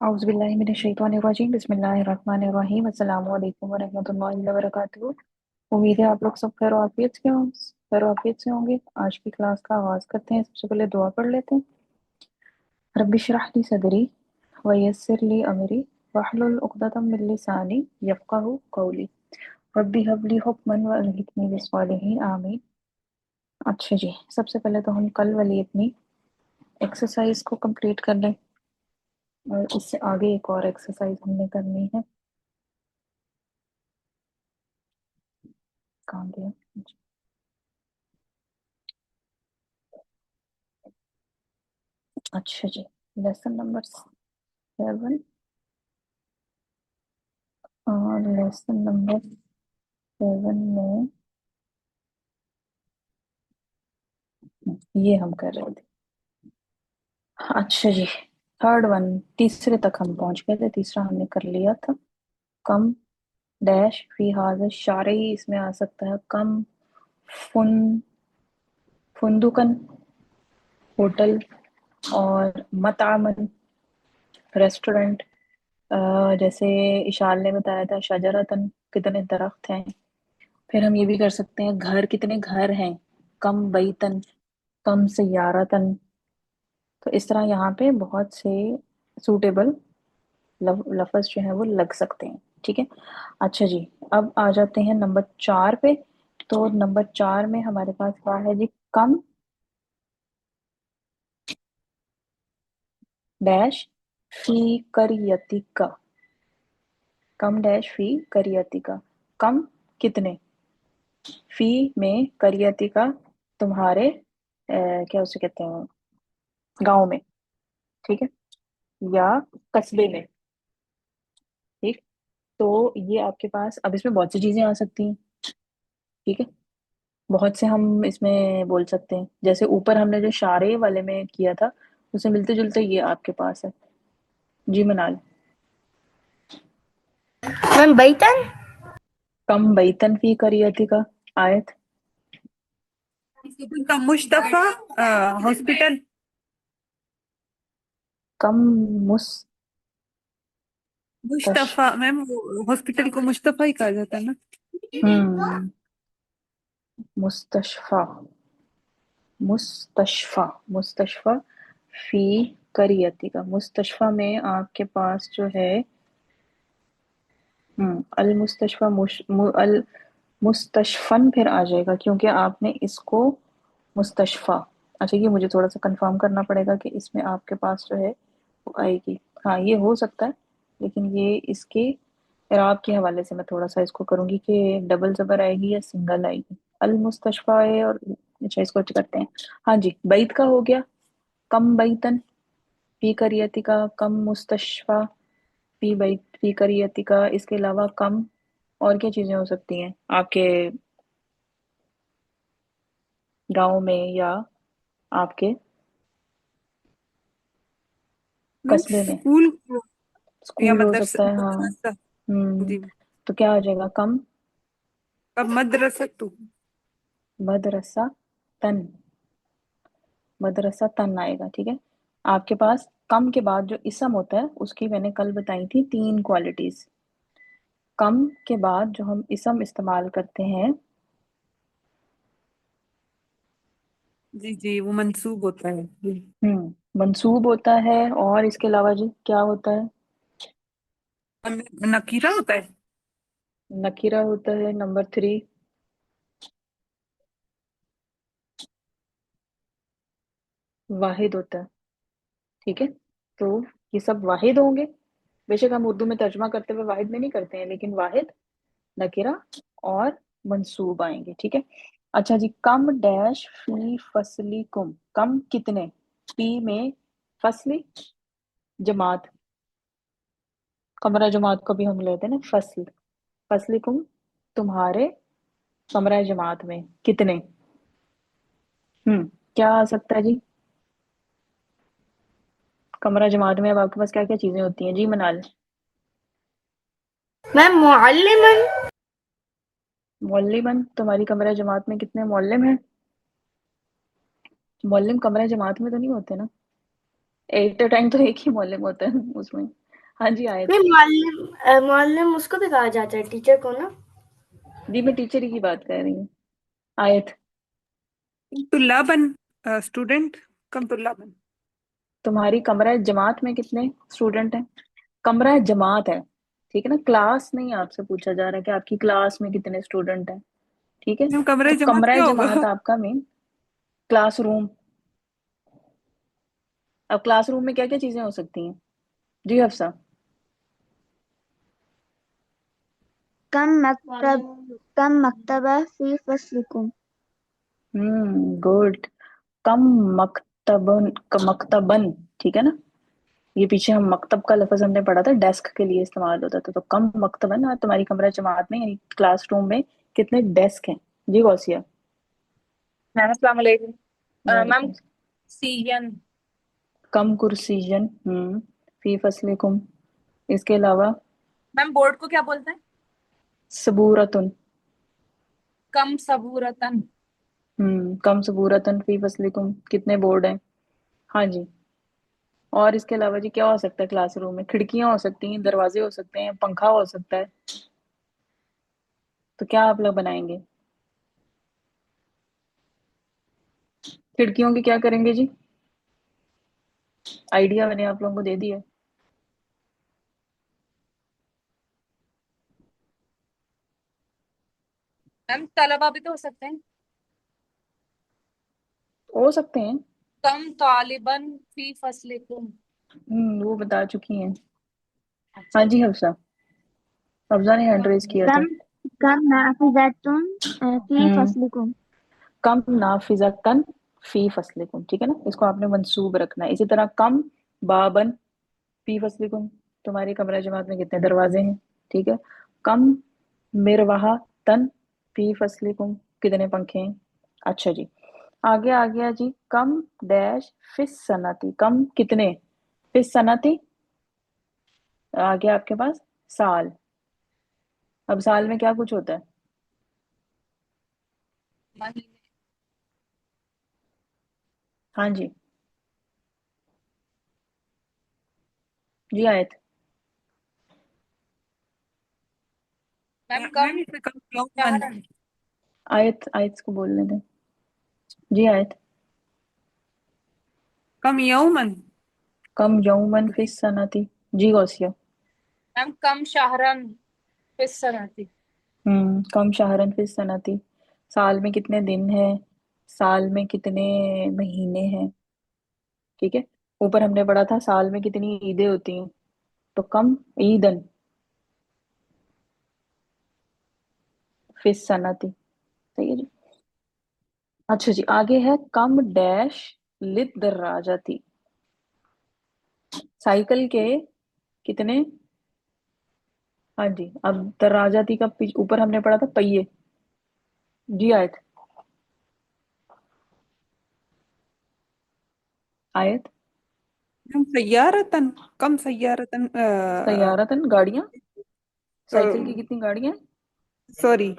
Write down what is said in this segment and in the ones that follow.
औज़ुबिल्लाहिमिनश्शैतानिर्रजीम बिस्मिल्लाहिर्रहमानिर्रहीम अस्सलामु अलैकुम वरहमतुल्लाहि वबरकातुहू। उम्मीद है आप लोग सब खैर आफियत से होंगे। आज की क्लास का आगाज़ करते हैं। सबसे पहले दुआ पढ़ लेते हैं। रब्बि इश्रह ली सदरी व यस्सिर ली अमरी वहलुल उक़दतम मिन लिसानी यफ़क़हू क़ौली रब्बि हब ली हुक्मन व अलहिक़नी बिस्सालिहीन आमीन। अच्छा जी, सबसे पहले तो हम कल वाली अपनी एक्सरसाइज को कंप्लीट कर लें और इससे आगे एक और एक्सरसाइज हमने करनी है। कहाँ गया? अच्छा जी, लेसन नंबर 7 और लेसन नंबर 7 में ये हम कर रहे थे। अच्छा जी, थर्ड वन, तीसरे तक हम पहुंच गए थे। तीसरा हमने कर लिया था। कम डैश फी हाज़ा शारई, इसमें आ सकता है कम फुन फुंदुकन होटल और मतामन रेस्टोरेंट। जैसे इशाल ने बताया था शजरतन कितने दरख्त हैं। फिर हम ये भी कर सकते हैं घर कितने घर हैं, कम बैतन कम सयारतन। तो इस तरह यहाँ पे बहुत से सूटेबल लफ्ज जो है वो लग सकते हैं। ठीक है, अच्छा जी, अब आ जाते हैं नंबर 4 पे। तो नंबर 4 में हमारे पास क्या है जी? कम डैश फी करियतिका, कम डैश फी करियतिका, कम कितने, फी में करियतिका तुम्हारे क्या उसे कहते हैं, गांव में। ठीक है, या कस्बे में। ठीक, तो ये आपके पास अब इसमें बहुत सी चीजें आ सकती हैं। ठीक है, बहुत से हम इसमें बोल सकते हैं। जैसे ऊपर हमने जो शारे वाले में किया था उसे मिलते जुलते ये आपके पास है जी मनाल। मैम बैतन। कम बैतन फी करियती का आयत। का मुश्तफा हॉस्पिटल। कम मुस तश मुश्तफा मैम, हॉस्पिटल को मुश्तफा ही कहा जाता है ना। हम्म मुस्तशफा मुस्तशफा मुस्तशफा फी करियती का। मुस्तशफा में आपके पास जो है अल मुस्तशफा अल मुस्तशफन फिर आ जाएगा, क्योंकि आपने इसको मुस्तशफा। अच्छा, ये मुझे थोड़ा सा कंफर्म करना पड़ेगा कि इसमें आपके पास जो है वो आएगी। हाँ, ये हो सकता है, लेकिन ये इसके इराब के हवाले से मैं थोड़ा सा इसको करूंगी कि डबल जबर आएगी या सिंगल आएगी। अल मुस्तशफा है और अच्छा, इसको करते हैं। हाँ जी, बैत का हो गया, कम बैतन फी करियती का, कम मुस्तशफा फी बैत फी करियती का। इसके अलावा कम और क्या चीजें हो सकती हैं आपके गांव में या आपके मैम कस्बे में? स्कूल या स्कूल हो सकता है, हाँ। मदरसा। हम्म जी। तो क्या आ जाएगा? कम अब मदरसा तो मदरसा तन, मदरसा तन आएगा। ठीक है, आपके पास कम के बाद जो इसम होता है उसकी मैंने कल बताई थी 3 क्वालिटीज। कम के बाद जो हम इसम इस्तेमाल करते हैं, जी जी, वो मंसूब होता है जी। मंसूब होता है। और इसके अलावा जी क्या होता है? नकीरा होता है। नकीरा होता है। नंबर 3 वाहिद होता है। ठीक है, तो ये सब वाहिद होंगे। बेशक हम उर्दू में तर्जमा करते हुए वाहिद में नहीं करते हैं, लेकिन वाहिद, नकीरा और मंसूब आएंगे। ठीक है, अच्छा जी, कम डैश फी फसली कुम, कम कितने, फी में फसली जमात, कमरा जमात को भी हम लेते हैं ना फसल। फसली कुम तुम्हारे कमरा जमात में कितने। क्या आ सकता है जी? कमरा जमात में अब आपके पास क्या क्या चीजें होती हैं जी मनाल? मैम मुअल्लिमन। मौल्लिमन, तुम्हारी कमरा जमात में कितने मौल्लिम हैं? मौल्लिम कमरा जमात में तो नहीं होते ना, एट अ टाइम तो एक ही मौल्लिम होता है उसमें। ہاں جی آیت. نہیں معلم اس کو بھی کہا جاتا ہے، ٹیچر کو نا. جی میں ٹیچر ہی کی بات کر رہی ہوں. آیت. طلابن اسٹوڈنٹ، کم طلابن. تمہاری کمرہ جماعت میں کتنے اسٹوڈنٹ ہیں؟ کمرہ جماعت ہے، ٹھیک ہے نا، کلاس نہیں آپ سے پوچھا جا رہا ہے کہ آپ کی کلاس میں کتنے اسٹوڈنٹ ہیں، ٹھیک ہے. کمرہ تو جماعت کمرہ کیا ہوگا؟ جماعت آپ کا مین کلاس روم. اب کلاس روم میں کیا کیا چیزیں ہو سکتی ہیں؟ جی حفصہ. کم مکتبہ فی فصلکم. گڈ. کم مکتبن، ٹھیک ہے نا. یہ پیچھے ہم مکتب کا لفظ ہم نے پڑھا تھا، ڈیسک کے لیے استعمال ہوتا تھا. تو کم مکتبن، اور تمہاری کمرہ جماعت میں یعنی کلاس روم میں کتنے ڈیسک ہیں؟ جی غوثیہ. میم السلام علیکم. وعلیکم میم السلام. سیجن. کم کرسیجن فی فصلکم. اس کے علاوہ میم بورڈ کو کیا بولتے ہیں؟ صبورتن. کم صبورتن. کم صبورتن فی فصلکم. کتنے بورڈ ہیں؟ ہاں جی. اور اس کے علاوہ جی کیا ہو سکتا ہے کلاس روم میں؟ کھڑکیاں ہو سکتی ہیں، دروازے ہو سکتے ہیں، پنکھا ہو سکتا ہے. تو کیا آپ لوگ بنائیں گے؟ کھڑکیوں کی کیا کریں گے جی؟ آئیڈیا میں نے آپ لوگوں کو دے دیا. میم طلبہ بھی تو ہو سکتے ہیں. ہو سکتے ہیں. کم طالبن فی فصلکم. وہ بتا چکی ہیں. ہاں جی حفصہ. حفصہ نے ہینڈ ریز کیا تھا. کم نافذتن فی فصلکم. کم نافذتن فی فصلکم، ٹھیک ہے نا. اس کو آپ نے منصوب رکھنا ہے. اسی طرح کم بابن فی فصلکم. تمہاری کمرہ جماعت میں کتنے دروازے ہیں؟ ٹھیک ہے. کم مروحتن فی فصلکم. کتنے پنکھے ہیں؟ اچھا جی. آگے آ گیا جی. کم ڈیش فی السنتی. کم کتنے فی السنتی. آگے آپ کے پاس سال. اب سال میں کیا کچھ ہوتا ہے؟ مہینے. ہاں جی. جی آیت. میم کم شہرن. آیت کو بولنے دیں. جی آیت. کم یومن. کم یومن فی السنتی. جی غوثیہ. میم کم شہرن فی السنتی. کم شہرن فی السنتی. سال میں کتنے دن ہیں؟ سال میں کتنے مہینے ہیں؟ ٹھیک ہے. اوپر ہم نے پڑھا تھا سال میں کتنی عیدیں ہوتی ہیں، تو کم عیدن فی السنتی. صحیح ہے جی. اچھا جی. آگے ہے کم ڈیش للدراجتی. سائیکل کے کتنے؟ ہاں جی. اب دراجتی کا اوپر ہم نے پڑھا تھا پہیے. جی آیت. آیت. سیارتن. کم سیارتن. سیارتن گاڑیاں. سائیکل کی کتنی گاڑیاں؟ سوری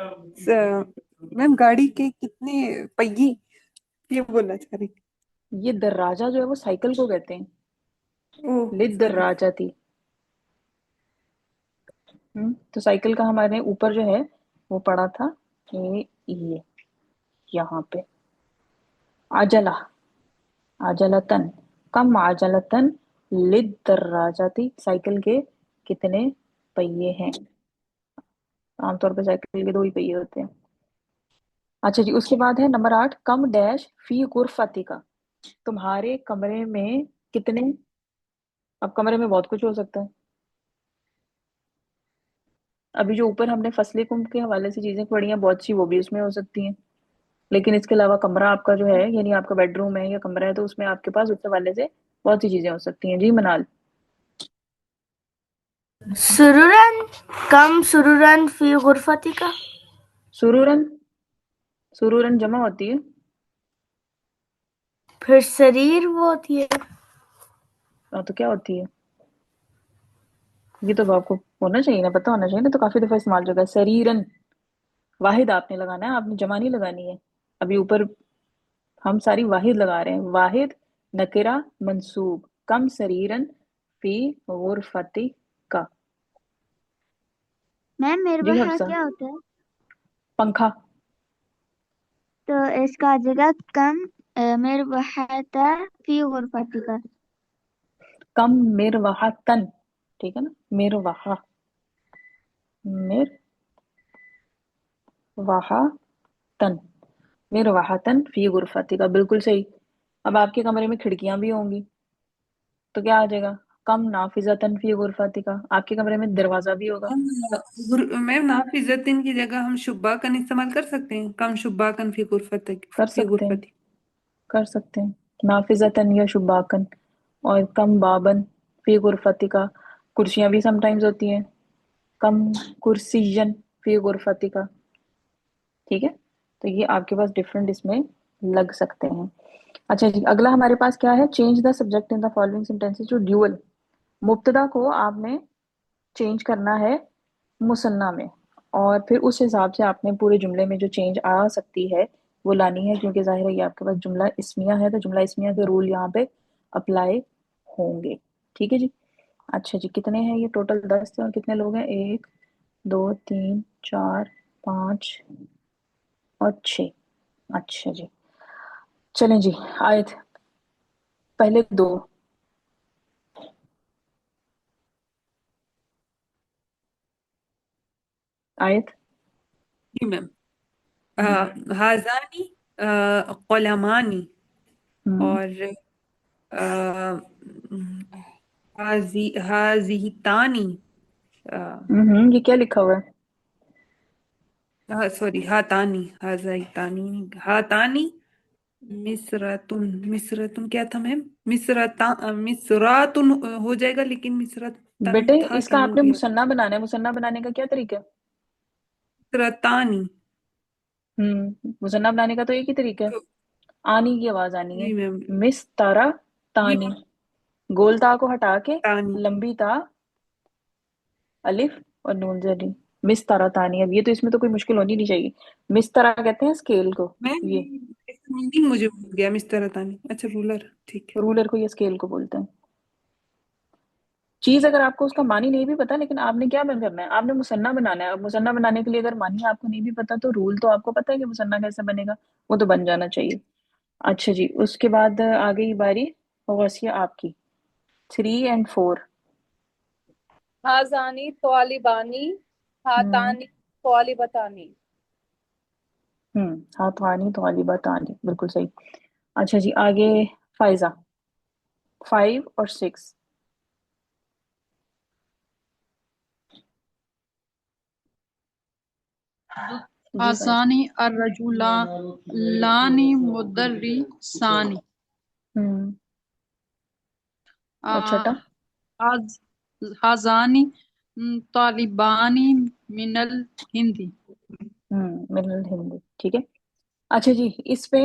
میم گاڑی کے کتنے پہیے یہ بولنا چاہ رہی. یہ دراجہ جو ہے وہ سائیکل کو کہتے ہیں. لد سوری. دراجتی. تو سائیکل کا ہمارے اوپر جو ہے وہ پڑا تھا کہ یہ یہاں پہ عجلہ. عجلتن. کم عجلتن للدراجتی. سائیکل کے کتنے پہیے ہیں؟ عام طور پہ سائیکل کے 2 ہی پہیے ہوتے ہیں. اچھا جی. اس کے بعد ہے نمبر 8 کم ڈیش فی غرفتی کا. تمہارے کمرے میں کتنے؟ اب کمرے میں بہت کچھ ہو سکتا ہے. ابھی جو اوپر ہم نے فصلکم کے حوالے سے چیزیں پڑھی ہیں بہت سی، وہ بھی اس میں ہو سکتی ہیں. لیکن اس کے علاوہ کمرہ آپ کا جو ہے یعنی آپ کا بیڈ روم ہے یا کمرہ ہے، تو اس میں آپ کے پاس اس حوالے سے بہت سی چیزیں ہو سکتی ہیں. جی منال. سرورن. کم سرورن فی غرفتی کا. سرورن. سرورن جمع ہوتی ہے. پھر سریر وہ ہوتی ہے. تو کیا ہوتی ہے؟ یہ تو آپ کو ہونا چاہیے نا، پتہ ہونا چاہیے نا. تو کافی دفعہ استعمال جو ہے سریرن. واحد آپ نے لگانا ہے، آپ نے جمع نہیں لگانی ہے. ابھی اوپر ہم ساری واحد لگا رہے ہیں. واحد نکرہ منصوب. کم سریرن فی غرفتی का। मैम जी मिरवाह हफ्सा। क्या होता है? पंखा। तो इसका आ जाएगा कम मिरवाहता फी गुरफतिका। कम मिरवाहतन, ठीक है ना, मिरवाहा, मिरवाहतन, मिरवाहतन फी गुरफतिका, बिल्कुल सही। अब आपके कमरे में खिड़कियां भी होंगी तो क्या आ जाएगा, कम नाफिजतन फी गुरफतिका। आपके कमरे में दरवाजा भी होगा। मैम नाफिजतिन की जगह हम शुब्बाकन इस्तेमाल कर सकते हैं, कम शुब्बाकन फी गुरफती, कर फी सकते हैं, गुरफती। कर सकते हैं, नाफिजतन या शुबाकन। और कम बाबन फी गुरफतिका, कुर्सियां भी समटाइम्स होती हैं, कम कुर्सियन फी गुरफतिका, ठीक है। तो ये आपके पास डिफरेंट इसमें लग सकते हैं। अच्छा जी, अगला हमारे पास क्या है, change the subject in the following sentences to dual. मुब्तदा को आपने चेंज करना है मुसन्ना में, और फिर उस हिसाब से आपने पूरे जुमले में जो चेंज आ सकती है वो लानी है, क्योंकि जाहिर है ये आपके पास जुमला इस्मिया है तो जुमला इस्मिया के रूल यहाँ पे अप्लाई होंगे, ठीक है जी। अच्छा जी, कितने हैं ये, टोटल 10 थे और कितने लोग हैं, 1 2 3 4 5 और 6। अच्छा जी, चलें जी, आयत पहले दो। आयत। जी मैम। हम्म। हाजानी कलमानी, हम्म। और हाजिहितानी, ये क्या लिखा हुआ है। सॉरी हातानी, हाजिहितानी, हातानी मिसरतुन, मिसरतुन क्या था मैम, मिसरातुन हो जाएगा, लेकिन मिसरतन बेटे था इसका क्या, भूल आपने गया। मुसन्ना बनाना है, मुसन्ना बनाने का क्या तरीका है। मिसरतानी। मुसन्ना बनाने का तो एक ही तरीका है, तो आनी की आवाज आनी है। जी मैम। मिस तारा ये तानी, गोल ता को हटा के तानी लंबी ता, अलिफ और नून जरी, मिस तारा तानी। अब ये तो इसमें तो कोई मुश्किल होनी नहीं चाहिए। मिस तारा कहते हैं स्केल को, मैम, ये इसका मीनिंग मुझे भूल गया, मिसरतानी, अच्छा रूलर, ठीक है। रूलर को ये स्केल को बोलते हैं। चीज अगर आपको उसका मानी नहीं भी पता, लेकिन आपने क्या बन करना है, आपने मुसन्ना बनाना है। अब मुसन्ना बनाने के लिए अगर मानी आपको नहीं भी पता तो रूल तो आपको पता है कि मुसन्ना कैसे बनेगा, वो तो बन जाना चाहिए। अच्छा जी, उसके बाद आ गई बारी गौसिया आपकी, 3 और 4। हाजानी तवालिबानी, हम्म। हातानी तवालिबतानी। हाथवानी तो तानी, बिल्कुल सही। अच्छा जी, आगे फाइजा, 5 और 6। जी फाइजा। आसानी अर्रजुलानी मुदर्रिसानी। हम्म। और छठा। आ- हाज हाजानी तालिबानी मिनल हिंदी। मिनल हिंदी, ठीक है। अच्छा जी, इस पे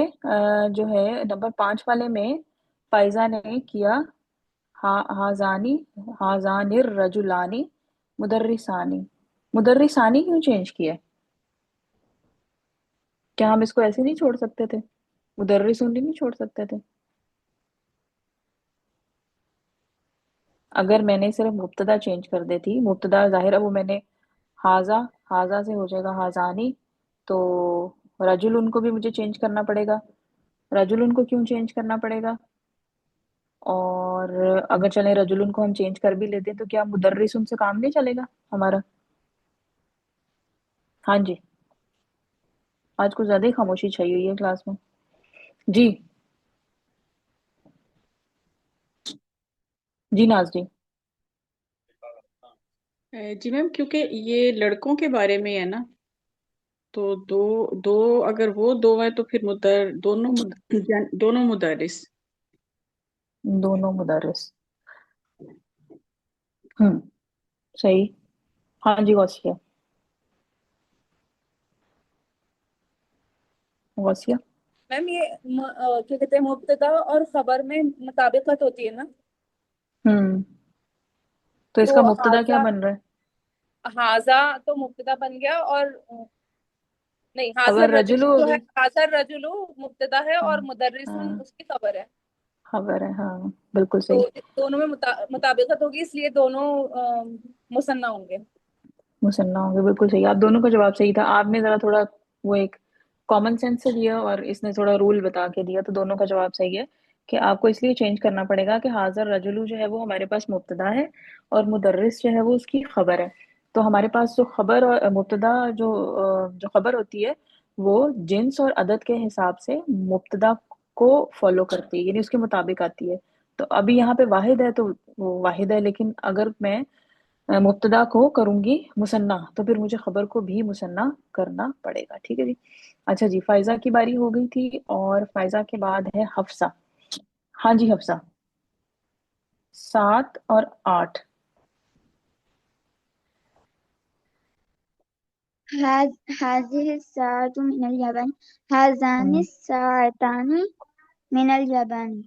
जो है नंबर 5 वाले में फाइजा ने किया हाजानी, हाजानिर रजुलानी मुदर्रिसानी। मुदर्रिसानी क्यों चेंज किया है? क्या हम इसको ऐसे नहीं छोड़ सकते थे, मुदर्रिसूनी नहीं छोड़ सकते थे? अगर मैंने सिर्फ मुब्तदा चेंज कर देती, मुब्तदा जाहिर है वो मैंने हाजा, हाजा से हो जाएगा हाजानी, तो रजुल उनको भी मुझे चेंज करना पड़ेगा। रजुल उनको क्यों चेंज करना पड़ेगा? और अगर चले रजुल को हम चेंज कर भी लेते हैं तो क्या मुदर्रिस उनसे काम नहीं चलेगा हमारा? हाँ जी, आज कुछ ज्यादा ही खामोशी छाई हुई है क्लास में। जी। जी नाज जी। जी मैम, क्योंकि ये लड़कों के बारे में है ना, तो दो दो, अगर वो दो है तो फिर दोनों मुदर्रिस। दोनों मुदर्रिस। हम्म। सही। हाँ जी गौसिया, गौसिया। मैम ये क्या कहते हैं, मुब्तदा और खबर में मुताबिकत होती है ना। हम्म। तो तो इसका मुब्तदा क्या हाजा, बन रहा है? हाजा तो मुब्तदा बन गया, और नहीं, हाजर खबर रजुल रजुलु जो हो है, गई। हाजर रजुलु मुब्तदा है हाँ। और मुदर्रिसुन हाँ, उसकी खबर है। खबर है हाँ। بالکل तो सही. दोनों में मुताबिकत होगी, इसलिए दोनों मुसन्ना होंगे। मुसन्ना होंगे, बिल्कुल सही. आप दोनों का जवाब सही था. आपने जरा थोड़ा वो एक कॉमन सेंस से दिया और इसने थोड़ा रूल बता के दिया, तो दोनों का जवाब सही है कि आपको इसलिए चेंज करना पड़ेगा कि हाज़र रजुलु जो है वो हमारे पास मुब्तदा है और मुदर्रिस जो है वो उसकी खबर है. तो हमारे पास जो खबर और मुब्तदा जो खबर होती है वो जिन्स और अदद के हिसाब से मुब्तदा को फॉलो करती है, यानी उसके मुताबिक आती है. तो अभी यहाँ पे वाहिद है तो वो वाहिद है, लेकिन अगर मैं मुब्तदा को करूंगी मुसन्ना तो फिर मुझे खबर को भी मुसन्ना करना पड़ेगा. ठीक है जी. अच्छा जी, फायजा की बारी हो गई थी और फायजा के बाद है हफ्सा. हाँ जी हफ्सा. 7 और 8. هذه الساعة من اليابان. هذان الساعتان من اليابان.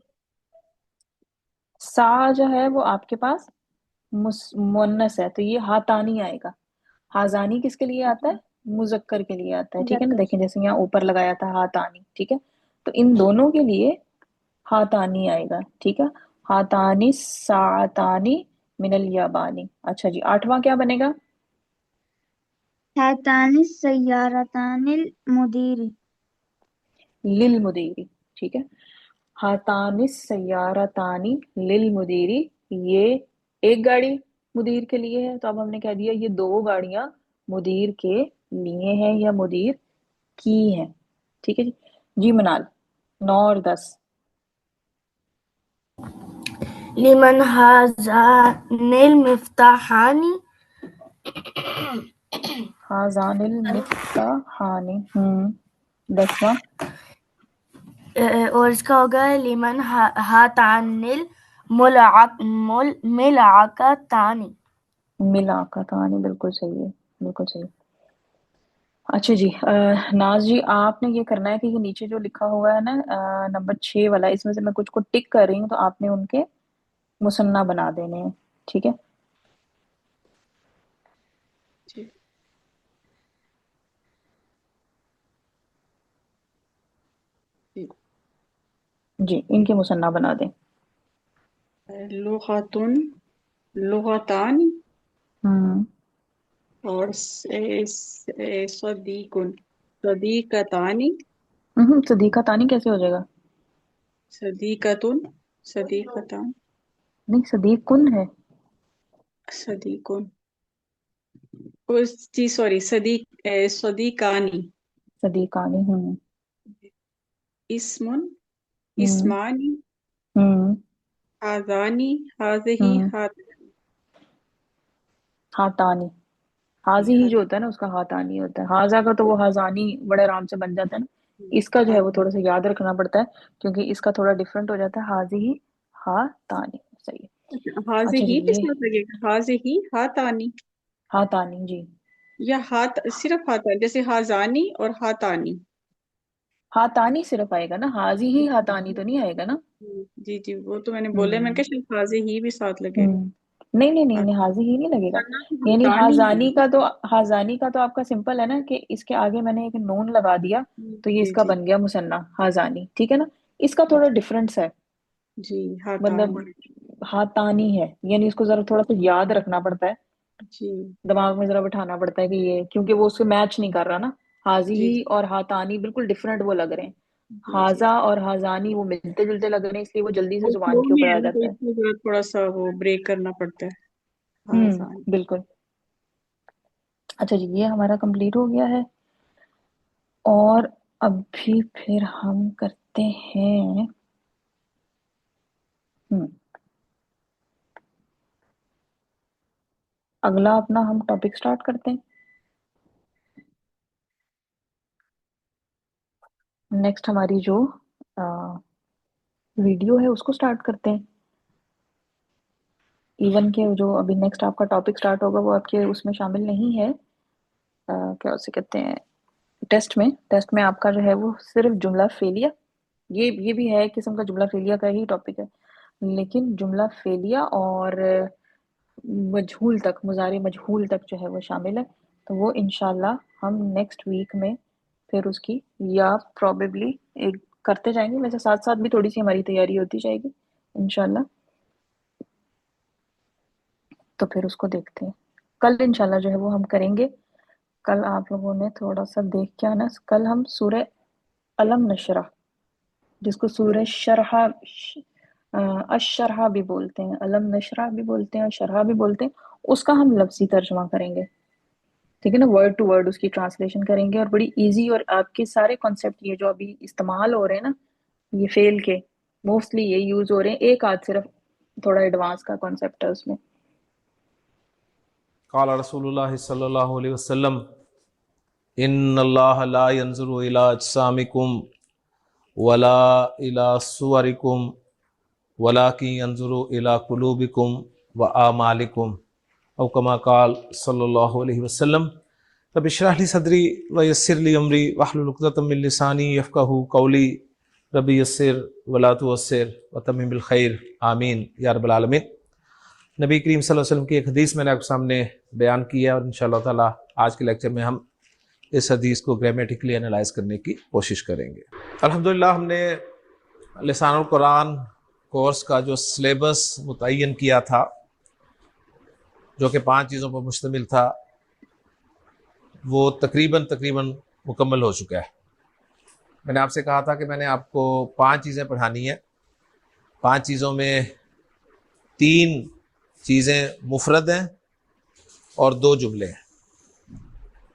सा जो है वो आपके पास मुन्नस है, तो ये हातानी आएगा. हाजानी किसके लिए आता है? मुजक्कर के लिए आता है. ठीक है ना, मुज़क्कर. देखें जैसे यहाँ ऊपर लगाया था हातानी. ठीक है, तो इन दोनों के लिए हातानी आएगा. ठीक है, हातानी सातानी मिनल याबानी. अच्छा जी, आठवां क्या बनेगा? هاتان السيارتان المدير. लिल मुदीरी. ठीक है, हातानिस सयारतानी लिल मुदीरी. ये एक गाड़ी मुदीर के लिए है, तो अब हमने कह दिया ये दो गाड़ियां मुदीर के लिए हैं या मुदीर की हैं. ठीक है जी. जी मनाल. 9 और 10. لمن هذان المفتاحان हाजानिल मिफ्ताहानी. 10वां. और इसका होगा लिमन हातानिल मिलअकतानी. मिलाकतानी, बिल्कुल सही है, बिल्कुल सही. अच्छा जी, नाज जी आपने ये करना है कि ये नीचे जो लिखा हुआ है ना नंबर 6 वाला, इसमें से मैं कुछ को टिक कर रही हूँ, तो आपने उनके मुसन्ना बना देने हैं. ठीक है. जी जी. जी इनके मुसन्ना बना दें. लुगतुन, लुगतान, हम्म. और सदीकुन, सदीकतानी, सदीका तानी कैसे हो जाएगा? सदीकतुन, सदीकतान, नहीं, सदीक कुन है. सदीकुन, जी सॉरी, सदीकानी, सदीकानी. इस्मुन, हम्म. इस्मानी, हम्म. हाजानी, हाजिही, हम्म. हातानी. हाजी ही जो होता है ना उसका हातानी होता है. हाजा का तो वो हाजानी बड़े आराम से बन जाता है ना. इसका जो है वो थोड़ा सा याद रखना पड़ता है, क्योंकि इसका थोड़ा डिफरेंट हो जाता है. हाजी ही हातानी. सही है. अच्छा जी, हाजिही के ये साथ लगेगा, हाजिही हातानी, हातानी जी. या हाथ, सिर्फ हाथ, जैसे हाजानी और हातानी. हातानी सिर्फ आएगा ना, हाजी ही हातानी तो नहीं आएगा ना. जी जी, वो तो मैंने बोला, मैंने हम्म. कहा शायद हाजिही भी साथ लगेगा. हम्म. नहीं नहीं नहीं नहीं, हाजी ही नहीं लगेगा. वरना तो यानी हातानी हाजानी है. का तो, हाजानी का तो आपका सिंपल है ना कि इसके आगे मैंने एक नून लगा दिया, तो ये जी इसका जी बन गया मुसन्ना हाजानी. ठीक है ना. इसका थोड़ा डिफरेंस है, जी, हातानी. मतलब हातानी है, यानी इसको जरा थोड़ा सा याद रखना पड़ता है, जी दिमाग में जरा बिठाना पड़ता है कि ये, क्योंकि वो उससे मैच नहीं कर रहा ना. हाजी जी ही और हातानी बिल्कुल डिफरेंट वो लग रहे हैं. जी जी. हाजा और हाजानी वो मिलते जुलते लग रहे हैं, इसलिए वो जल्दी से और जुबान फ्लो के में ऊपर है आ ना, तो जाता है. इसमें जरा थोड़ा सा वो ब्रेक करना पड़ता है. हाजानी. बिल्कुल. अच्छा जी, ये हमारा कंप्लीट हो गया है. और अभी फिर हम करते हैं, हम्म, अगला अपना हम टॉपिक स्टार्ट करते हैं. नेक्स्ट हमारी जो वीडियो है उसको स्टार्ट करते हैं. इवन के जो अभी नेक्स्ट आपका टॉपिक स्टार्ट होगा वो आपके उसमें शामिल नहीं है. क्या उसे कहते हैं, टेस्ट में आपका जो है वो सिर्फ जुमला फेलिया, ये भी है एक किस्म का जुमला फेलिया का ही टॉपिक है, लेकिन जुमला फेलिया और मजहूल तक, मुजारे मजहूल तक जो है वो शामिल है. तो वो इंशाल्लाह हम नेक्स्ट वीक में फिर उसकी, या प्रॉबेबली एक करते जाएंगे, वैसे साथ साथ भी थोड़ी सी हमारी तैयारी होती जाएगी इंशाल्लाह. तो फिर उसको देखते हैं। कल इंशाल्लाह जो है वो हम करेंगे। कल आप लोगों ने थोड़ा सा देख के आना। कल हम सूरह अलम नशरा, जिसको सूरह शरहा अशरहा भी बोलते हैं, अलम नशरा भी बोलते हैं, शरहा भी बोलते हैं, उसका हम लफ्जी तर्जमा करेंगे, ठीक है ना, वर्ड टू वर्ड उसकी ट्रांसलेशन करेंगे। और बड़ी इजी, और आपके सारे कॉन्सेप्ट ये जो अभी इस्तेमाल हो रहे हैं ना, ये फेल के मोस्टली ये यूज हो रहे हैं। एक आध सिर्फ थोड़ा एडवांस का कॉन्सेप्ट है उसमें। क़ाल रसूलुल्लाह सल्लल्लाहु अलैहि वसल्लम इन्नल्लाह ला यंजुरु इला अजसामिकुम वला इला सुवरिकुम वलाकिन यंजुरु इला कुलूबिकुम व आमालिकुम औ कमा क़ाल सल्लल्लाहु अलैहि वसल्लम। रब्बि इश्रह ली सदरी व यस्सिर ली अमरी वहलुल उक़दतम मिन लिसानी यफ़क़हू क़ौली रब्बि यस्सिर वला तुअस्सिर व तम्मिम बिल खैर आमीन या रब्बल आलमीन। नबी करीम सल्लल्लाहु अलैहि वसल्लम की एक हदीस मैंने आपके सामने बयान की है और इंशाअल्लाह ताला आज के लेक्चर में हम इस हदीस को ग्रामेटिकली एनालाइज करने की कोशिश करेंगे। अल्हम्दुलिल्लाह हमने लिसानुल कुरान कोर्स का जो सिलेबस मुतय्यन किया था, जो कि 5 चीज़ों पर मुश्तमिल था, वो तकरीबन मुकम्मल हो चुका है। मैंने आपसे कहा था कि मैंने आपको 5 चीज़ें पढ़ानी है। 5 चीज़ों में 3 चीज़ें मुफरद हैं और 2 जुमले हैं।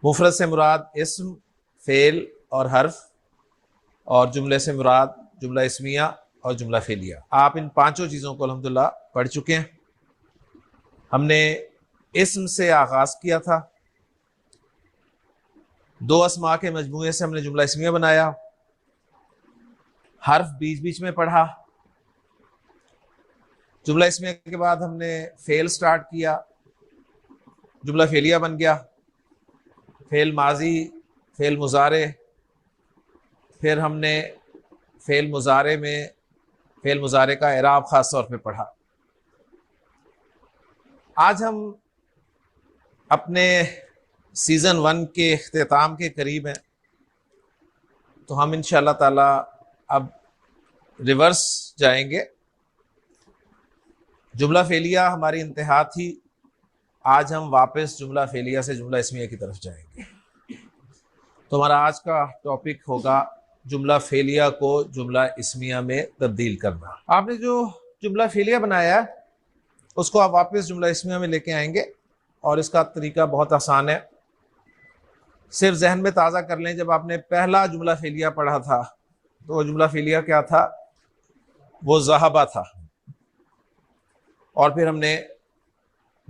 मुफरद से मुराद इस्म, फ़ेल और हर्फ, और जुमले से मुराद जुमला इस्मिया और जुमला फ़ेलिया। आप इन 5 चीज़ों को अल्हम्दुलिल्लाह पढ़ चुके हैं। हमने इस्म से आगाज़ किया था, 2 अस्मा के मजमूए से हमने जुमला इस्मिया बनाया। हर्फ बीच बीच में पढ़ा। जुमला इस्मिया के बाद हमने फेल स्टार्ट किया, जुमला फेलिया बन गया। फेल माजी, फेल मुजारे, फिर हमने फेल मुजारे का एराब खास तौर पे पढ़ा। आज हम अपने सीज़न 1 के इख्तिताम के करीब हैं, तो हम इंशाअल्लाह ताला अब रिवर्स जाएंगे। जुमला फेलिया हमारी इंतहा थी, आज हम वापस जुमला फेलिया से जुमला इस्मिया की तरफ जाएंगे। तो हमारा आज का टॉपिक होगा जुमला फेलिया को जुमला इस्मिया में तब्दील करना। आपने जो जुमला फेलिया बनाया है उसको आप वापस जुमला इस्मिया में लेके आएंगे, और इसका तरीका बहुत आसान है। सिर्फ जहन में ताज़ा कर लें, जब आपने पहला जुमला फेलिया पढ़ा था तो वो जुमला फेलिया क्या था? वो ज़हाबा था। और फिर हमने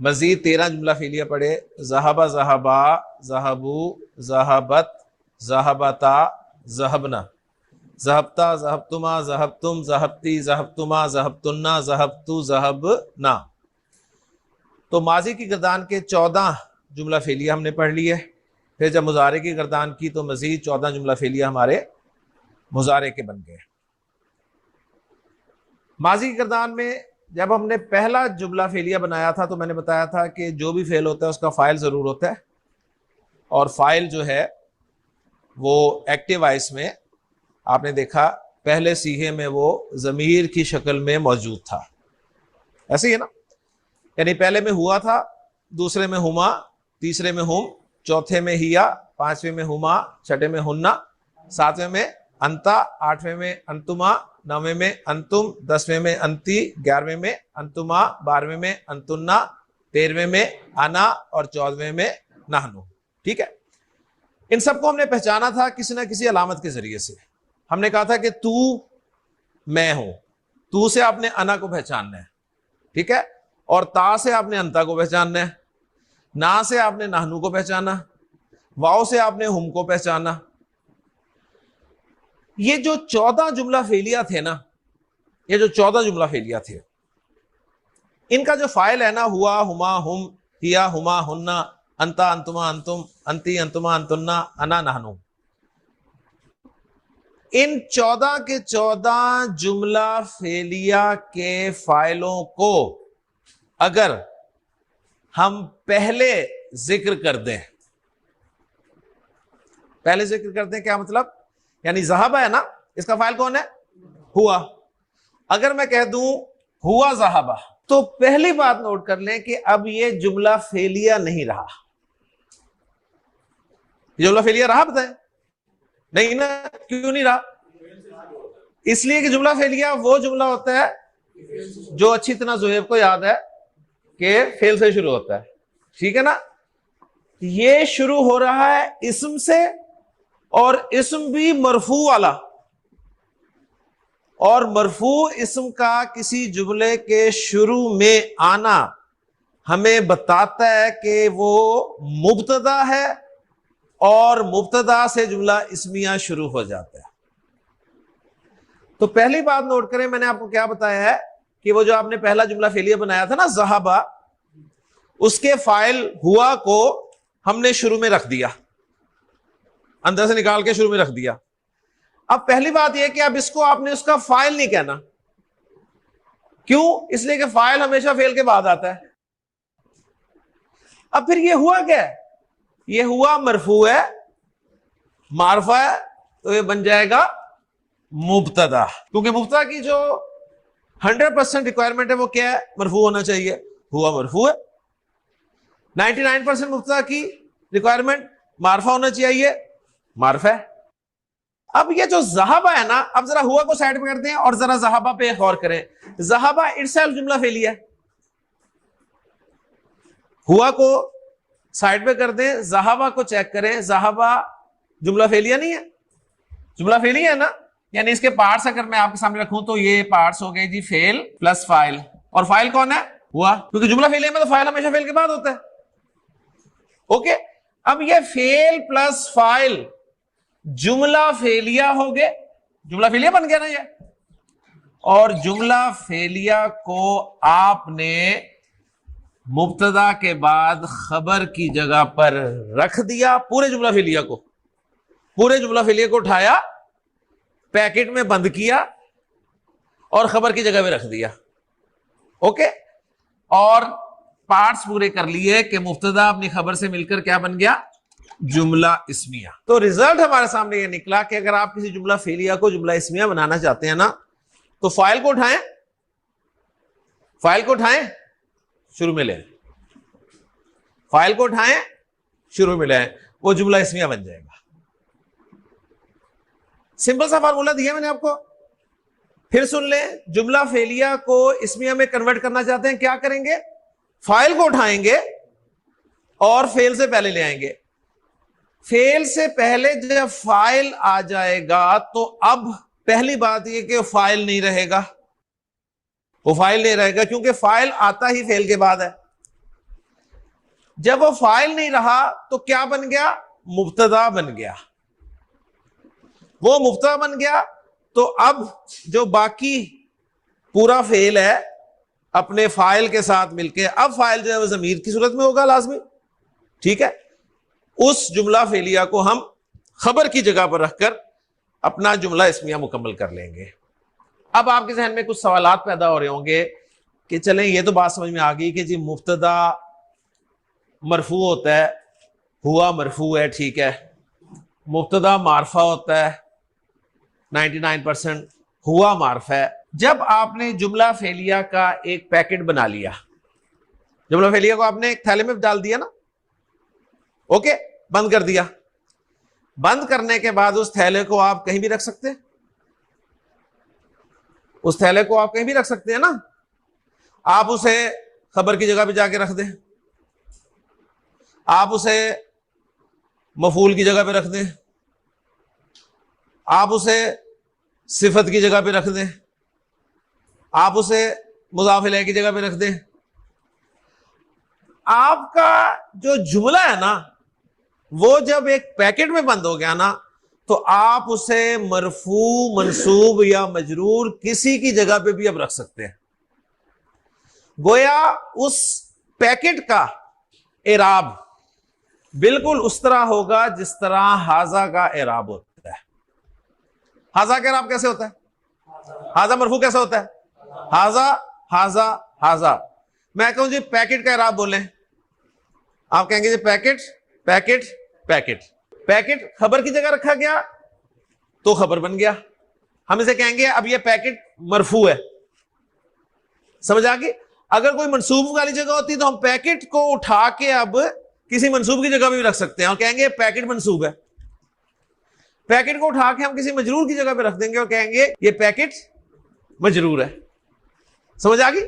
मज़ीद 13 जुमला फेलिया पढ़े। ज़हाबा, ज़हाबा, ज़हाबू, ज़हाबत, ज़हाबता, ज़हबना, ज़हबता, ज़हबतुमा, ज़हबतुम, ज़हबती, ज़हबतुमा, ज़हबतुन्ना, ज़हबतु, ज़हबना। तो माजी की गर्दान के 14 जुमला फेलिया हमने पढ़ लिए। फिर जब मुजारे की गर्दान की तो मज़ीद 14 जुमला फेलिया हमारे मुजारे के बन गए। माजी की गर्दान में जब हमने पहला जुमला फेलिया बनाया था तो मैंने बताया था कि जो भी फेल होता है उसका फ़ाइल ज़रूर होता है, और फ़ाइल जो है वो एक्टिव वॉइस में आपने देखा पहले सीगे में वो ज़मीर की शक्ल में मौजूद था। ऐसे ही है ना, यानी पहले में हुआ था, दूसरे में हुमा, तीसरे में हुम, चौथे में हिया, 5वें में हुमा, छठे में हुन्ना, 7वें में अंता, 8वें में अंतुमा, 9वें में अंतुम, 10वें में अंती, 11वें में अंतुमा, 12वें में अंतुन्ना, 13वें में आना और 14वें में नहनु। ठीक है, इन सबको हमने पहचाना था किसी ना किसी अलामत के जरिए से। हमने कहा था कि तू मैं हूं, तू से आपने अना को पहचानना है, ठीक है, और ता से आपने अंता को पहचानना है, ना से आपने नहनु को पहचाना, वाओ से आपने हुम को पहचाना। ये जो 14 जुमला फेलिया थे ना, ये जो 14 जुमला फेलिया थे, इनका जो फाइल है ना, हुआ, हुमा, हुम, हिया, हुमा, हुन्ना, अंता, अंतुमा, अंतुम, अंती, अंतुमा, अंतुन्ना, अना, नहनु, इन 14 के 14 जुमला फेलिया के फाइलों को अगर हम पहले जिक्र कर दें, पहले जिक्र कर दें, क्या मतलब? यानी ज़हाबा है ना, इसका फाइल कौन है? हुआ। अगर मैं कह दूं हुआ ज़हाबा, تو پہلی بات نوٹ کر لیں کہ اب یہ جملہ فعلیہ نہیں رہا. جملہ فعلیہ رہا بتائیں؟ نہیں نا. کیوں نہیں رہا؟ اس لیے کہ جملہ فعلیہ وہ جملہ ہوتا ہے جو اچھی طرح زہیب کو یاد ہے کہ فعل سے شروع ہوتا ہے. ٹھیک ہے نا. یہ شروع ہو رہا ہے اسم سے, اور اسم بھی مرفوع والا, اور مرفوع اسم کا کسی جملے کے شروع میں آنا ہمیں بتاتا ہے کہ وہ مبتدا ہے, اور مبتدا سے جملہ اسمیہ شروع ہو جاتا ہے. تو پہلی بات نوٹ کریں, میں نے آپ کو کیا بتایا ہے کہ وہ جو آپ نے پہلا جملہ فعلیہ بنایا تھا نا ذہبا, اس کے فاعل ہوا کو ہم نے شروع میں رکھ دیا, اندر سے نکال کے شروع میں رکھ دیا. اب پہلی بات یہ کہ اب اس کو آپ نے اس کا فاعل نہیں کہنا. کیوں؟ اس لیے کہ فاعل ہمیشہ فعل کے بعد آتا ہے. اب پھر یہ ہوا کیا ہے؟ یہ ہوا مرفوع ہے, معرفہ ہے, تو یہ بن جائے گا مبتدا, کیونکہ مبتدا کی جو 100% ریکوائرمنٹ ہے وہ کیا ہے؟ مرفوع ہونا چاہیے. ہوا مرفوع ہے. 99% مبتدا کی ریکوائرمنٹ معرفہ ہونا چاہیے, معرفہ ہے. اب یہ جو ذہبا ہے نا, اب ذرا ہوا کو سائڈ پہ کرتے ہیں اور ذرا ذہبا پہ غور کریں. ذہبا اٹسیلف جملہ فعلیہ ہے. ہوا کو سائڈ پہ کر دیں, ذہبا کو چیک کریں. ذہبا جملہ فعلیہ نہیں ہے؟ جملہ فعلیہ ہے نا. یعنی اس کے پارٹس اگر میں آپ کے سامنے رکھوں تو یہ پارٹس ہو گئے جی فعل پلس فاعل, اور فاعل کون ہے؟ ہوا, کیونکہ جملہ فعلیہ میں تو فاعل ہمیشہ فعل کے بعد ہوتا ہے. اوکے, اب یہ فعل پلس فاعل جملہ فعلیہ ہو گئے, جملہ فعلیہ بن گیا نا یہ. اور جملہ فعلیہ کو آپ نے مبتدا کے بعد خبر کی جگہ پر رکھ دیا. پورے جملہ فعلیہ کو, پورے جملہ فعلیہ کو اٹھایا, پیکٹ میں بند کیا اور خبر کی جگہ پہ رکھ دیا. اوکے, اور پارٹس پورے کر لیے کہ مبتدا اپنی خبر سے مل کر کیا بن گیا؟ جملہ اسمیہ. تو ریزلٹ ہمارے سامنے یہ نکلا کہ اگر آپ کسی جملہ فعلیہ کو جملہ اسمیہ بنانا چاہتے ہیں نا, تو فاعل کو اٹھائیں, فاعل کو اٹھائیں, شروع میں لیں, فاعل کو اٹھائیں, شروع میں لیں, وہ جملہ اسمیہ بن جائے گا. سمپل سا فارمولا دیا میں نے آپ کو. پھر سن لیں, جملہ فعلیہ کو اسمیہ میں کنورٹ کرنا چاہتے ہیں, کیا کریں گے؟ فاعل کو اٹھائیں گے اور فعل سے پہلے لے آئیں گے. فعل سے پہلے جب فاعل آ جائے گا تو اب پہلی بات یہ کہ فاعل نہیں رہے گا, وہ فاعل نہیں رہے گا, کیونکہ فاعل آتا ہی فعل کے بعد ہے. جب وہ فاعل نہیں رہا تو کیا بن گیا؟ مبتدا بن گیا. وہ مبتدا بن گیا تو اب جو باقی پورا فعل ہے اپنے فاعل کے ساتھ مل کے, اب فاعل جو ہے وہ ضمیر کی صورت میں ہوگا لازمی. ٹھیک ہے, اس جملہ فعلیہ کو ہم خبر کی جگہ پر رکھ کر اپنا جملہ اسمیہ مکمل کر لیں گے. اب آپ کے ذہن میں کچھ سوالات پیدا ہو رہے ہوں گے کہ چلیں یہ تو بات سمجھ میں آ گئی کہ جی مبتدا مرفوع ہوتا ہے, ہوا مرفوع ہے, ٹھیک ہے, مبتدا معرفہ ہوتا ہے 99%, ہوا معرفہ ہے. جب آپ نے جملہ فعلیہ کا ایک پیکٹ بنا لیا, جملہ فعلیہ کو آپ نے ایک تھیلے میں ڈال دیا نا, اوکے, بند کر دیا. بند کرنے کے بعد اس تھیلے کو آپ کہیں بھی رکھ سکتے ہیں, اس تھیلے کو آپ کہیں بھی رکھ سکتے ہیں نا. آپ اسے خبر کی جگہ پہ جا کے رکھ دیں, آپ اسے مفعول کی جگہ پہ رکھ دیں, آپ اسے صفت کی جگہ پہ رکھ دیں, آپ اسے مضاف الیہ کی جگہ پہ رکھ دیں. آپ کا جو جملہ ہے نا وہ جب ایک پیکٹ میں بند ہو گیا نا تو آپ اسے مرفوع, منصوب یا مجرور کسی کی جگہ پہ بھی اب رکھ سکتے ہیں. گویا اس پیکٹ کا اعراب بالکل اس طرح ہوگا جس طرح حاذا کا اعراب ہوتا ہے. حاذا کا اعراب کیسے ہوتا ہے؟ حاذا مرفوع کیسے ہوتا ہے؟ حاذا حاذا حاذا. میں کہوں جی پیکٹ کا اعراب بولیں, آپ کہیں گے جی پیکٹ پیکٹ پیکٹ. پیکٹ خبر کی جگہ رکھا گیا تو خبر بن گیا. ہم اسے کہیں گے اب یہ پیکٹ مرفوع ہے, سمجھ آ گئی. اگر کوئی منصوب والی جگہ ہوتی تو ہم پیکٹ کو اٹھا کے اب کسی منصوب کی جگہ پہ بھی رکھ سکتے ہیں اور کہیں گے پیکٹ منصوب ہے. پیکٹ کو اٹھا کے ہم کسی مجرور کی جگہ پہ رکھ دیں گے اور کہیں گے یہ پیکٹ مجرور ہے. سمجھ آ گئی؟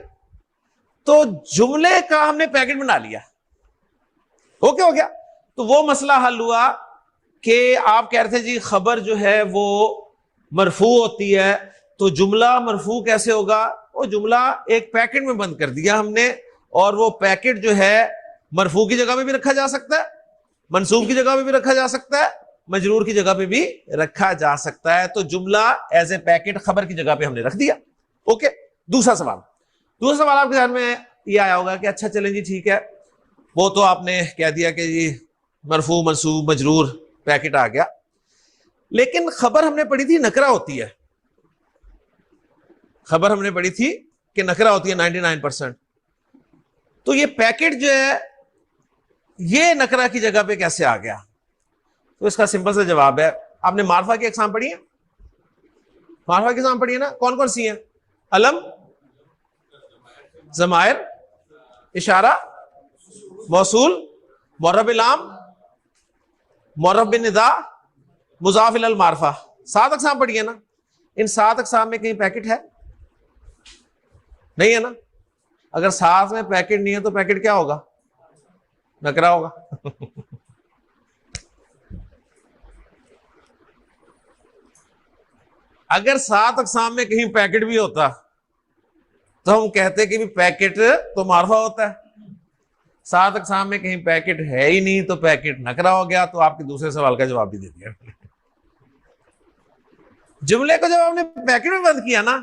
تو جملے کا ہم نے پیکٹ بنا لیا. اوکے ہو گیا. تو وہ مسئلہ حل ہوا کہ آپ کہہ رہے تھے جی خبر جو ہے وہ مرفوع ہوتی ہے, تو جملہ مرفوع کیسے ہوگا؟ وہ جملہ ایک پیکٹ میں بند کر دیا ہم نے, اور وہ پیکٹ جو ہے مرفوع کی جگہ پہ بھی رکھا جا سکتا ہے, منصوب کی جگہ پہ بھی رکھا جا سکتا ہے, مجرور کی جگہ پہ بھی رکھا جا سکتا ہے. تو جملہ ایز اے پیکٹ خبر کی جگہ پہ ہم نے رکھ دیا. اوکے. دوسرا سوال آپ کے ذہن میں یہ آیا ہوگا کہ اچھا چلیں جی ٹھیک ہے, وہ تو آپ نے کہہ دیا کہ جی مرفوع منصوب مجرور پیکٹ آ گیا, لیکن خبر ہم نے پڑھی تھی نکرہ ہوتی ہے. خبر ہم نے پڑھی تھی کہ نکرہ ہوتی ہے 99%. تو یہ پیکٹ جو ہے یہ نکرہ کی جگہ پہ کیسے آ گیا؟ تو اس کا سمپل سا جواب ہے, آپ نے معرفہ کی اقسام پڑھی ہے, معرفہ کی اقسام پڑھی ہے نا, کون کون سی ہیں؟ علم, ضمائر, اشارہ, موصول, معرب لام, معرب بالنداء, مضاف الی المعرفہ. 7 اقسام پڑھی ہے نا. ان 7 اقسام میں کہیں پیکٹ ہے؟ نہیں ہے نا. اگر 7 میں پیکٹ نہیں ہے تو پیکٹ کیا ہوگا؟ نکرہ ہوگا. اگر 7 اقسام میں کہیں پیکٹ بھی ہوتا تو ہم کہتے کہ بھی پیکٹ تو معرفہ ہوتا ہے. 7 اقسام میں کہیں پیکٹ ہے ہی نہیں تو پیکٹ نکرہ ہو گیا. تو آپ کے دوسرے سوال کا جواب بھی دے دیا. جملے کو جب آپ نے پیکٹ میں بند کیا نا,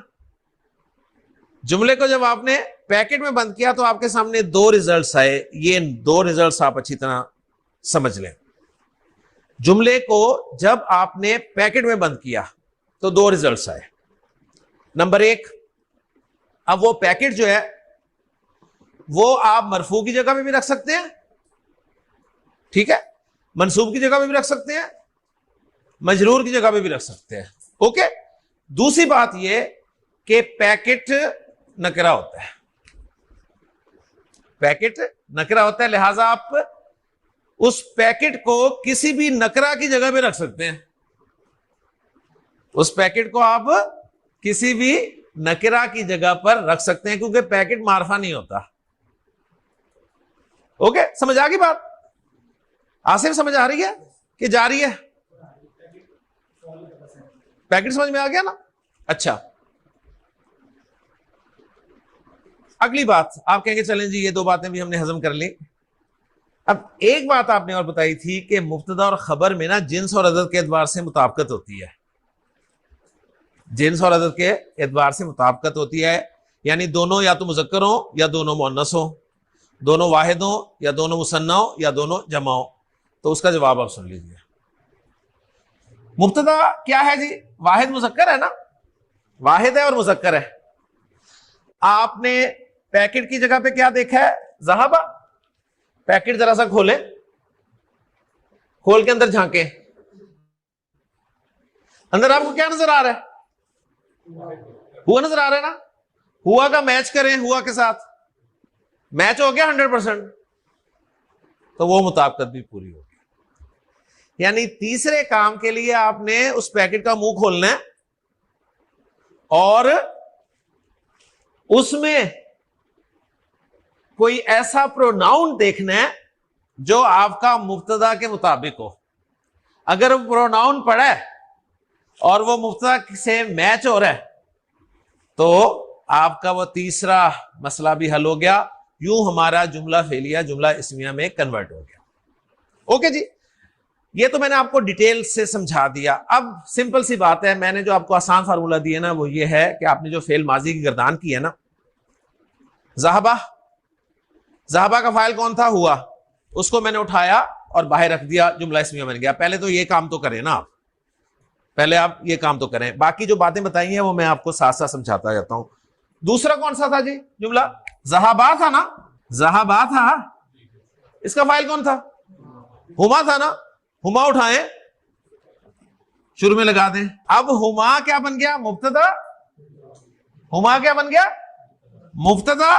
جملے کو جب آپ نے پیکٹ میں بند کیا تو آپ کے سامنے 2 ریزلٹس آئے. یہ 2 ریزلٹس آپ اچھی طرح سمجھ لیں. جملے کو جب آپ نے پیکٹ میں بند کیا تو 2 ریزلٹس آئے. نمبر 1, اب وہ پیکٹ جو ہے وہ آپ مرفوع کی جگہ پہ بھی رکھ سکتے ہیں, ٹھیک ہے, منصوب کی جگہ پہ بھی رکھ سکتے ہیں, مجرور کی جگہ پہ بھی رکھ سکتے ہیں. اوکے. دوسری بات یہ کہ پیکٹ نکرہ ہوتا ہے, پیکٹ نکرہ ہوتا ہے, لہذا آپ اس پیکٹ کو کسی بھی نکرہ کی جگہ پہ رکھ سکتے ہیں. اس پیکٹ کو آپ کسی بھی نکرہ کی جگہ پر رکھ سکتے ہیں کیونکہ پیکٹ معرفہ نہیں ہوتا. اوکے, سمجھ آ گئی بات؟ آصف سمجھ آ رہی ہے کہ جا رہی ہے؟ پیکٹ سمجھ میں آ گیا نا. اچھا, اگلی بات آپ کہیں گے چلیں جی یہ 2 باتیں بھی ہم نے ہضم کر لی. اب ایک بات آپ نے اور بتائی تھی کہ مبتدا اور خبر میں نا جنس اور عدد کے اعتبار سے مطابقت ہوتی ہے. جنس اور عدد کے اعتبار سے مطابقت ہوتی ہے, یعنی دونوں یا تو مذکر ہوں یا دونوں مؤنث ہوں, دونوں واحد ہوں یا دونوں مثنی ہوں یا دونوں جمع ہوں. تو اس کا جواب آپ سن لیجیے. مبتدا کیا ہے جی؟ واحد مذکر ہے نا, واحد ہے اور مذکر ہے. آپ نے پیکٹ کی جگہ پہ کیا دیکھا ہے؟ ذہبا. پیکٹ ذرا سا کھولیں, کھول کے اندر جھانکیں, اندر آپ کو کیا نظر آ رہا ہے؟ ہوا نظر آ رہا ہے نا. ہوا کا میچ کریں ہوا کے ساتھ, میچ ہو گیا 100%, تو وہ مطابقت بھی پوری ہوگی. یعنی تیسرے کام کے لیے آپ نے اس پیکٹ کا منہ کھولنا ہے اور اس میں کوئی ایسا پروناؤن دیکھنا ہے جو آپ کا مبتدا کے مطابق ہو. اگر وہ پروناؤن پڑا ہے اور وہ مبتدا سے میچ ہو رہا ہے تو آپ کا وہ تیسرا مسئلہ بھی حل ہو گیا. یوں ہمارا جملہ فعلیہ جملہ اسمیہ میں کنورٹ ہو گیا. اوکے جی, یہ تو میں نے آپ کو ڈیٹیل سے سمجھا دیا. اب سمپل سی بات ہے, میں نے جو آپ کو آسان فارمولہ دیا نا وہ یہ ہے کہ آپ نے جو فعل ماضی کی گردان کی ہے نا, ذہبا, ذہبا کا فاعل کون تھا؟ ہوا. اس کو میں نے اٹھایا اور باہر رکھ دیا, جملہ اسمیہ بن گیا. پہلے تو یہ کام تو کریں نا آپ, پہلے آپ یہ کام تو کریں. باقی جو باتیں بتائی ہیں وہ میں آپ کو ساتھ ساتھ سمجھاتا جاتا ہوں. دوسرا کون سا تھا جی جملہ؟ ذہبا تھا نا, ذہبا تھا. اس کا فاعل کون تھا؟ ہما تھا نا. ہما اٹھائیں, شروع میں لگا دیں. اب ہما کیا بن گیا؟ مبتدا. ہما کیا بن گیا؟ مبتدا.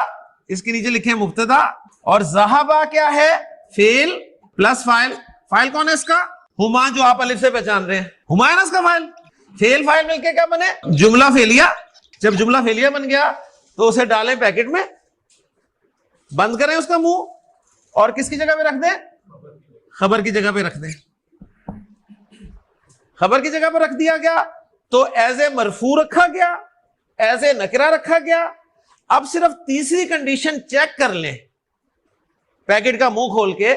اس کے نیچے لکھیں مبتدا, اور ذہبا کیا ہے؟ فعل پلس فاعل. فاعل کون ہے اس کا؟ ہما, جو آپ الف سے پہچان رہے ہیں, ہما ہے نا اس کا فاعل. فعل فاعل مل کے کیا بنے؟ جملہ فعلیہ. جب جملہ فعلیہ بن گیا تو اسے ڈالیں پیکٹ میں, بند کریں اس کا منہ, اور کس کی جگہ پہ رکھ دیں؟ خبر کی جگہ پہ رکھ دیں. خبر کی جگہ پہ رکھ دیا گیا تو ایز اے مرفوع رکھا گیا, ایز اے نکرہ رکھا گیا. اب صرف تیسری کنڈیشن چیک کر لیں پیکٹ کا منہ کھول کے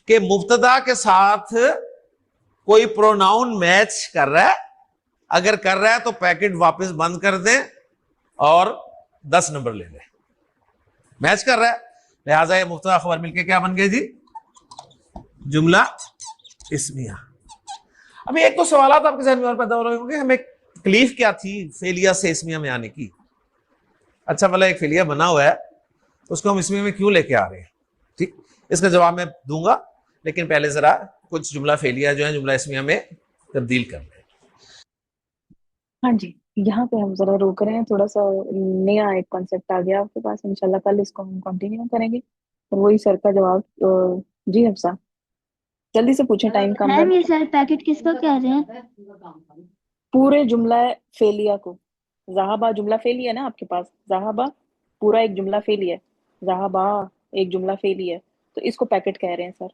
کہ مبتدا کے ساتھ کوئی پروناؤن میچ کر رہا ہے. اگر کر رہا ہے تو پیکٹ واپس بند کر دیں اور 10 نمبر لے لیں. میچ کر رہا ہے, لہٰذا یہ مبتدا خبر مل کے کیا بن گئے جی؟ جملہ اسمیہ. ابھی ایک تو سوالات آپ کے ذہن میں اور پیدا ہو رہے ہوں گے, ہمیں تکلیف کیا تھی فعلیہ سے اسمیہ میں آنے کی؟ اچھا بھلا ایک فعلیہ بنا ہوا ہے, اس کو ہم اسمیہ میں کیوں لے کے آ رہے ہیں؟ ٹھیک, اس کا جواب میں دوں گا, لیکن پہلے ذرا کچھ جملہ فعلیہ جو ہیں جملہ اسمیہ میں تبدیل کر لیں. ہاں جی, یہاں پہ ہم ذرا روک رہے ہیں, تھوڑا سا نیا ایک کانسیپٹ آ گیا آپ کے پاس. انشاءاللہ کل اس کو ہم کنٹینیو کریں گے, اور وہی سر کا جواب. جی حفصہ جلدی سے پوچھیں, ٹائم کم ہے. میم یہ سر پیکٹ کس کو کہہ رہے ہیں؟ پورے جملہ فعلیہ کو. ذہبا جملہ فعلی ہے نا آپ کے پاس, ذہبا پورا ایک جملہ فعلی ہے, ذہبا ایک جملہ فعلی ہے, تو اس کو پیکٹ کہہ رہے ہیں سر.